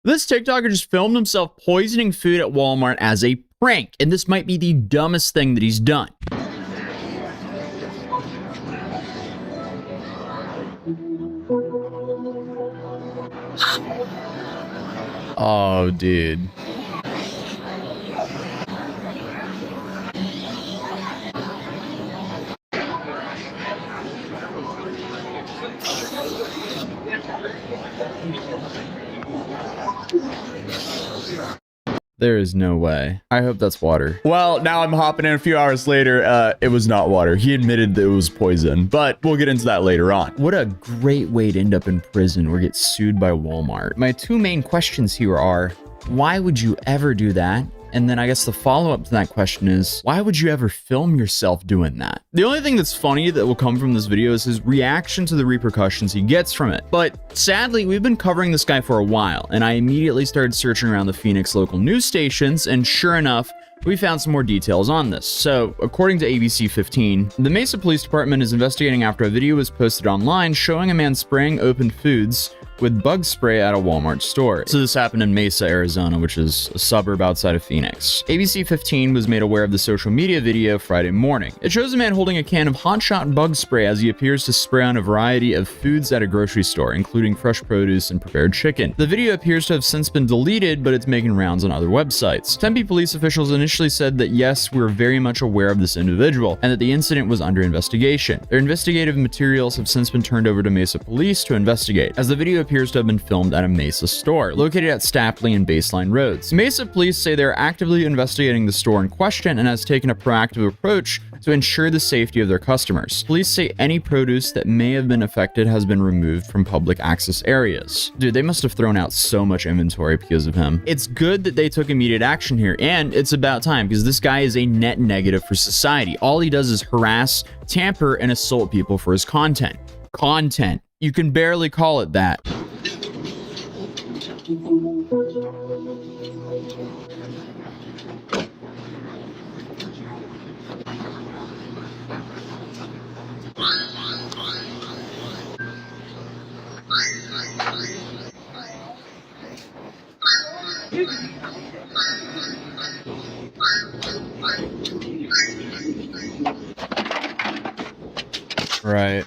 This TikToker just filmed himself poisoning food at Walmart as a prank, and this might be the dumbest thing that he's done. Oh, dude. There is no way. I hope that's water. Well, now I'm hopping in a few hours later. It was not water. He admitted that it was poison, but we'll get into that later on. What a great way to end up in prison or get sued by Walmart. My two main questions here are, why would you ever do that? And then I guess the follow-up to that question is, why would you ever film yourself doing that? The only thing that's funny that will come from this video is his reaction to the repercussions he gets from it. But sadly, we've been covering this guy for a while, and I immediately started searching around the Phoenix local news stations, and sure enough, we found some more details on this. So, according to ABC 15, the Mesa Police Department is investigating after a video was posted online showing a man spraying open foods with bug spray at a Walmart store. So this happened in Mesa, Arizona, which is a suburb outside of Phoenix. ABC 15 was made aware of the social media video Friday morning. It shows a man holding a can of Hot Shot bug spray as he appears to spray on a variety of foods at a grocery store, including fresh produce and prepared chicken. The video appears to have since been deleted, but it's making rounds on other websites. Tempe police officials initially said that yes, we're very much aware of this individual, and that the incident was under investigation. Their investigative materials have since been turned over to Mesa Police to investigate, as the video appears to have been filmed at a Mesa store, located at Stapley and Baseline Roads. Mesa Police say they're actively investigating the store in question and has taken a proactive approach to ensure the safety of their customers. Police say any produce that may have been affected has been removed from public access areas. Dude, they must have thrown out so much inventory because of him. It's good that they took immediate action here, and it's about time because this guy is a net negative for society. All he does is harass, tamper, and assault people for his content. Content. You can barely call it that. Right.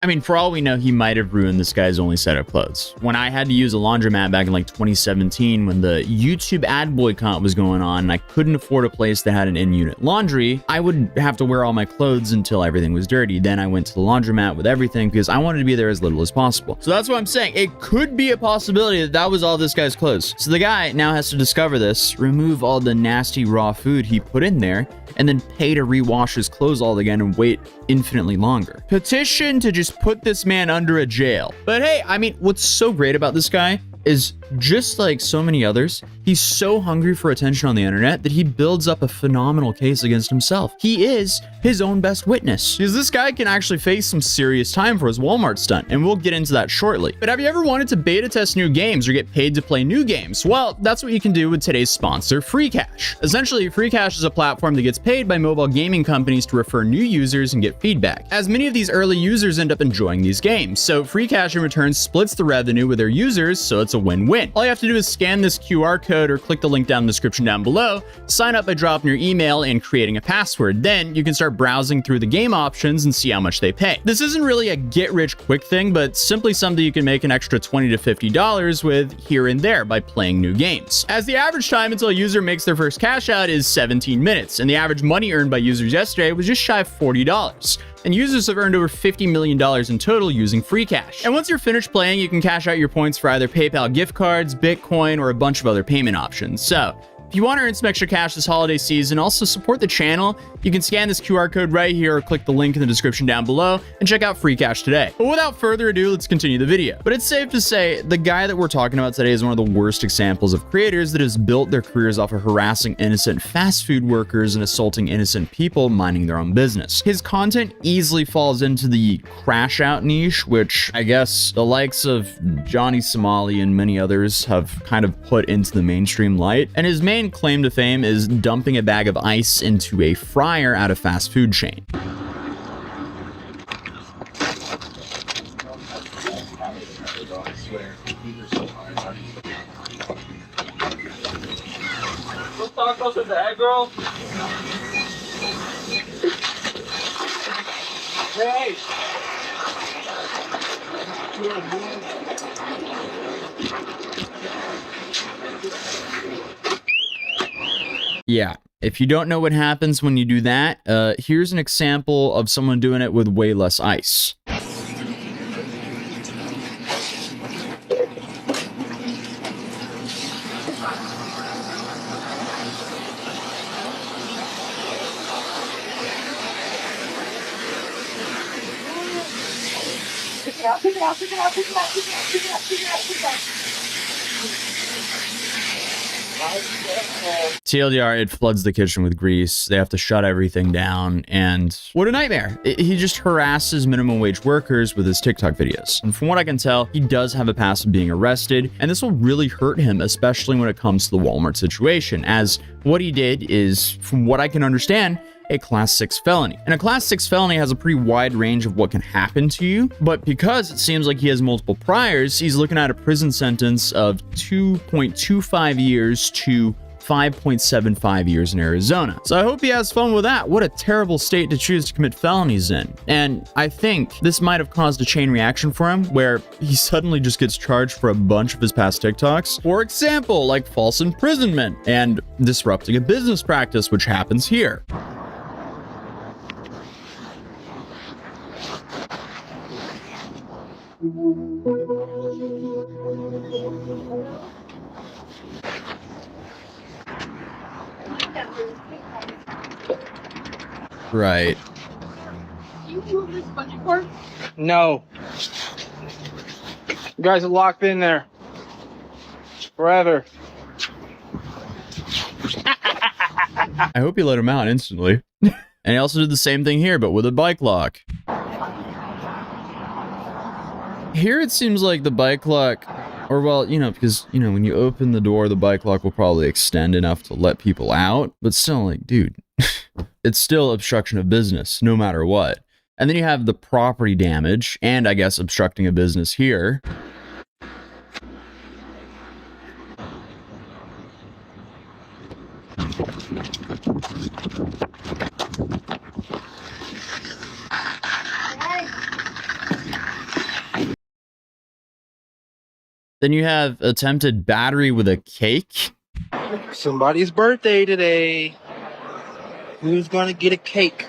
I mean, for all we know, he might have ruined this guy's only set of clothes. When I had to use a laundromat back in like 2017, when the YouTube ad boycott was going on and I couldn't afford a place that had an in-unit laundry, I would have to wear all my clothes until everything was dirty. Then I went to the laundromat with everything because I wanted to be there as little as possible. So that's what I'm saying. It could be a possibility that that was all this guy's clothes. So the guy now has to discover this, remove all the nasty raw food he put in there, and then pay to rewash his clothes all again and wait infinitely longer. Petition to just put this man under a jail. But hey, I mean, what's so great about this guy is, just like so many others, he's so hungry for attention on the internet that he builds up a phenomenal case against himself. He is his own best witness, because this guy can actually face some serious time for his Walmart stunt, and we'll get into that shortly. But have you ever wanted to beta test new games or get paid to play new games? Well, that's what you can do with today's sponsor, FreeCash. Essentially, FreeCash is a platform that gets paid by mobile gaming companies to refer new users and get feedback, as many of these early users end up enjoying these games. So FreeCash in return splits the revenue with their users, so it's a win-win. All you have to do is scan this QR code or click the link down in the description down below, sign up by dropping your email and creating a password. Then you can start browsing through the game options and see how much they pay. This isn't really a get-rich-quick thing, but simply something you can make an extra $20 to $50 with here and there by playing new games. As the average time until a user makes their first cash out is 17 minutes, and the average money earned by users yesterday was just shy of $40. And users have earned over $50 million in total using FreeCash. And once you're finished playing, you can cash out your points for either PayPal gift cards, Bitcoin, or a bunch of other payment options. So, if you want to earn some extra cash this holiday season, also support the channel, you can scan this QR code right here or click the link in the description down below and check out FreeCash today. But without further ado, let's continue the video. But it's safe to say, the guy that we're talking about today is one of the worst examples of creators that has built their careers off of harassing innocent fast food workers and assaulting innocent people minding their own business. His content easily falls into the crash out niche, which I guess the likes of Johnny Somali and many others have kind of put into the mainstream light. And his main claim to fame is dumping a bag of ice into a fryer at a fast food chain. Those tacos with the egg roll? Hey! Yeah. If you don't know what happens when you do that, here's an example of someone doing it with way less ice. TLDR, it floods the kitchen with grease. They have to shut everything down, and what a nightmare. He just harasses minimum wage workers with his TikTok videos. And from what I can tell, he does have a past of being arrested, and this will really hurt him, especially when it comes to the Walmart situation, as what he did is, from what I can understand, a class 6 felony. And a class 6 felony has a pretty wide range of what can happen to you, but because it seems like he has multiple priors, he's looking at a prison sentence of 2.25 years to 5.75 years in Arizona. So I hope he has fun with that. What a terrible state to choose to commit felonies in. And I think this might have caused a chain reaction for him where he suddenly just gets charged for a bunch of his past TikToks. For example, like false imprisonment and disrupting a business practice, which happens here. Right. You move this bungee cord? No. You guys are locked in there. Forever. I hope you let him out instantly. And he also did the same thing here, but with a bike lock. Here it seems like the bike lock, or well, you know, because, you know, when you open the door, the bike lock will probably extend enough to let people out. But still, like, dude, it's still obstruction of business, no matter what. And then you have the property damage, and I guess obstructing a business here. Then you have attempted battery with a cake. Somebody's birthday today. Who's gonna get a cake?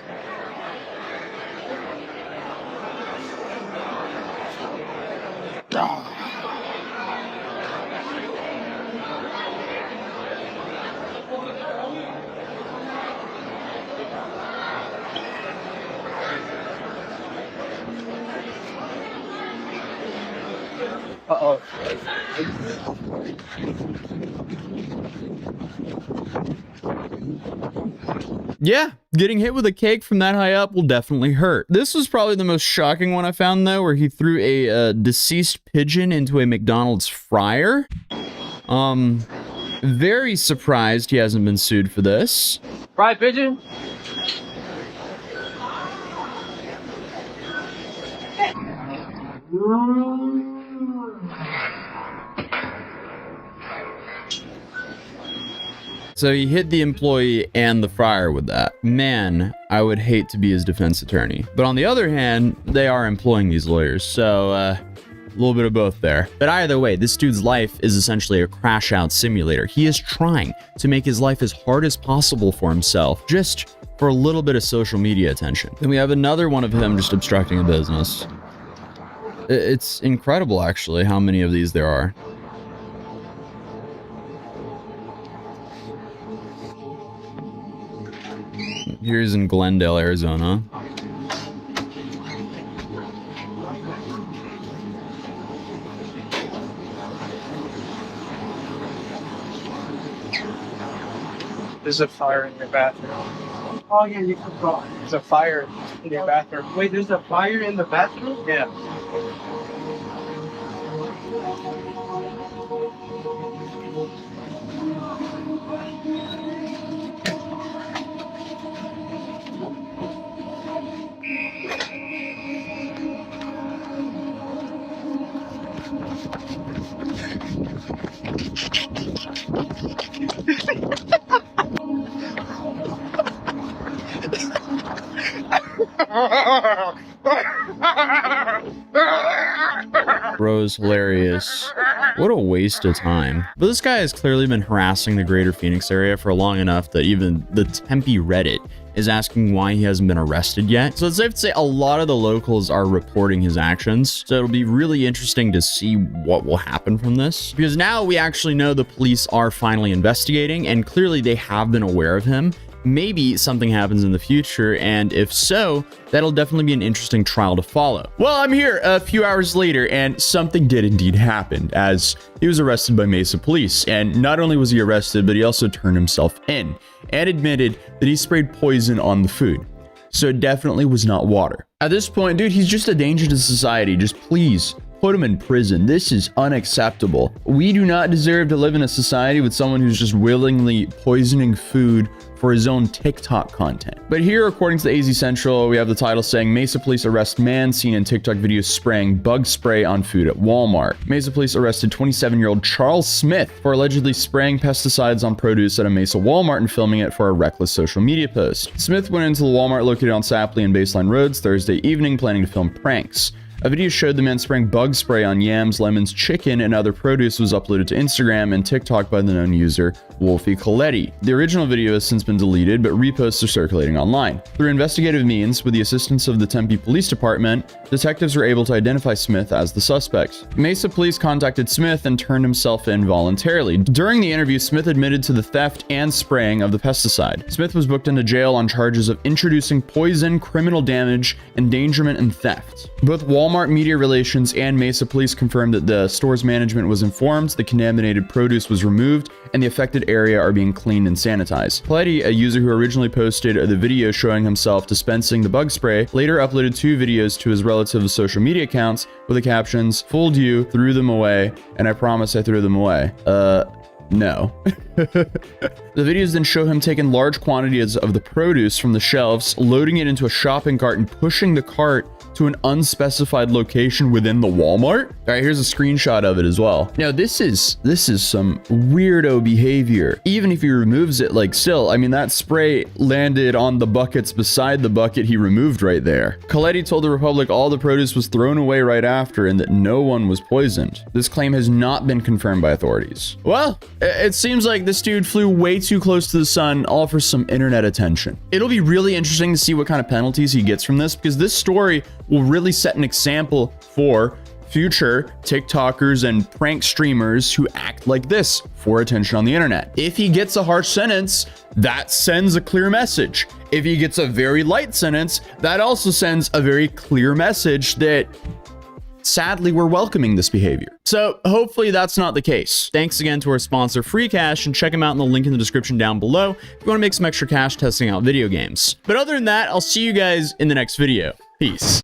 Uh-oh. Yeah, getting hit with a cake from that high up will definitely hurt. This was probably the most shocking one I found, though, where he threw a deceased pigeon into a McDonald's fryer. Very surprised he hasn't been sued for this. Fried pigeon? So he hit the employee and the fryer with that. Man, I would hate to be his defense attorney. But on the other hand, they are employing these lawyers, so a little bit of both there. But either way, this dude's life is essentially a crash out simulator. He is trying to make his life as hard as possible for himself, just for a little bit of social media attention. Then we have another one of him just obstructing a business. It's incredible, actually, how many of these there are. Here's in Glendale, Arizona. There's a fire in your bathroom. Oh yeah, you forgot. There's a fire in your bathroom. Wait, there's a fire in the bathroom? Yeah. Bro's hilarious. What a waste of time. But this guy has clearly been harassing the greater Phoenix area for long enough that even the Tempe Reddit is asking why he hasn't been arrested yet. So it's safe to say a lot of the locals are reporting his actions. So it'll be really interesting to see what will happen from this, because now we actually know the police are finally investigating, and clearly they have been aware of him. Maybe something happens in the future, and if so, that'll definitely be an interesting trial to follow. Well, I'm here a few hours later, and something did indeed happen, as he was arrested by Mesa police. And not only was he arrested, but he also turned himself in and admitted that he sprayed poison on the food. So it definitely was not water. At this point, dude, he's just a danger to society. Just please put him in prison. This is unacceptable. We do not deserve to live in a society with someone who's just willingly poisoning food for his own TikTok content. But here, according to the AZ Central, we have the title saying Mesa police arrest man seen in TikTok video spraying bug spray on food at Walmart. Mesa police arrested 27-year-old Charles Smith for allegedly spraying pesticides on produce at a Mesa Walmart and filming it for a reckless social media post. Smith went into the Walmart located on Sapley and Baseline Roads Thursday evening planning to film pranks. A video showed the man spraying bug spray on yams, lemons, chicken, and other produce was uploaded to Instagram and TikTok by the known user Wolfie Coletti. The original video has since been deleted, but reposts are circulating online. Through investigative means, with the assistance of the Tempe Police Department, detectives were able to identify Smith as the suspect. Mesa police contacted Smith and turned himself in voluntarily. During the interview, Smith admitted to the theft and spraying of the pesticide. Smith was booked into jail on charges of introducing poison, criminal damage, endangerment, and theft. Both Walmart Media Relations and Mesa Police confirmed that the store's management was informed, the contaminated produce was removed, and the affected area are being cleaned and sanitized. Coletti, a user who originally posted the video showing himself dispensing the bug spray, later uploaded 2 videos to his relatives' social media accounts with the captions, "Fooled you, threw them away, and I promise I threw them away." No. The videos then show him taking large quantities of the produce from the shelves, loading it into a shopping cart, and pushing the cart to an unspecified location within the Walmart. All right, here's a screenshot of it as well. Now, this is some weirdo behavior. Even if he removes it, like, still, I mean, that spray landed on the buckets beside the bucket he removed right there. Coletti told the Republic all the produce was thrown away right after and that no one was poisoned. This claim has not been confirmed by authorities. Well, it seems like this dude flew way too close to the sun, all for some internet attention. It'll be really interesting to see what kind of penalties he gets from this, because this story will really set an example for future TikTokers and prank streamers who act like this for attention on the internet. If he gets a harsh sentence, that sends a clear message. If he gets a very light sentence, that also sends a very clear message that sadly we're welcoming this behavior. So hopefully that's not the case. Thanks again to our sponsor Free Cash, and check them out in the link in the description down below if you want to make some extra cash testing out video games. But other than that, I'll see you guys in the next video. Peace.